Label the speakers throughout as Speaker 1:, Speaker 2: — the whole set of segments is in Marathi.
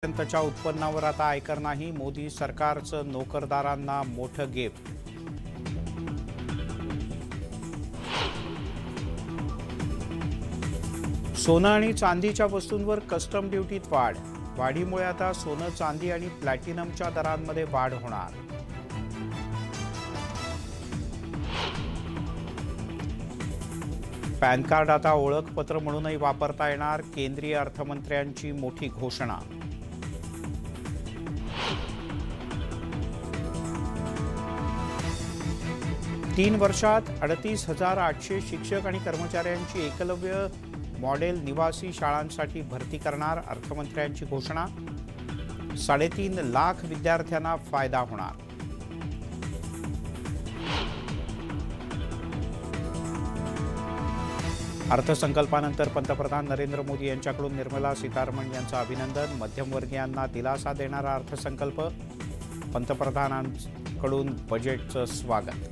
Speaker 1: पर्यंतच्या उत्पन्नावर आता आयकर नाही. मोदी सरकारचं नोकरदारांना मोठं गिफ्ट. सोनं आणि चांदीच्या वस्तूंवर कस्टम ड्युटीत वाढ. वाढीमुळे आता सोनं, चांदी आणि प्लॅटिनमच्या दरांमध्ये वाढ होणार. पॅन कार्ड आता ओळखपत्र म्हणूनही वापरता येणार. केंद्रीय अर्थमंत्र्यांची मोठी घोषणा. तीन वर्षात 38,800 शिक्षक आणि कर्मचाऱ्यांची एकलव्य मॉडेल निवासी शाळांसाठी भरती करणार. अर्थमंत्र्यांची घोषणा. 3.5 लाख विद्यार्थ्यांना फायदा होणार. अर्थसंकल्पानंतर पंतप्रधान नरेंद्र मोदी यांच्याकडून निर्मला सीतारामन यांचं अभिनंदन. मध्यमवर्गीयांना दिलासा देणारा अर्थसंकल्प. पंतप्रधानांकडून बजेटचं स्वागत.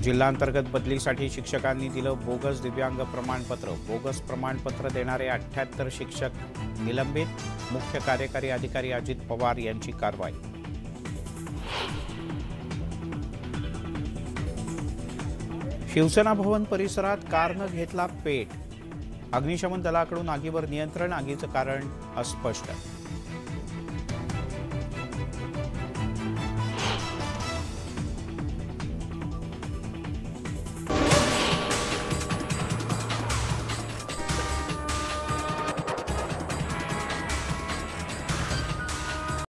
Speaker 1: जिल्हांतर्गत बदलीसाठी शिक्षकांनी दिलं बोगस दिव्यांग प्रमाणपत्र. बोगस प्रमाणपत्र देणारे 78 शिक्षक निलंबित. मुख्य कार्यकारी अधिकारी अजित पवार यांची कारवाई. शिवसेना भवन परिसरात कारनं घेतला पेट. अग्निशमन दलाकडून आगीवर नियंत्रण. आगीचं कारण अस्पष्ट.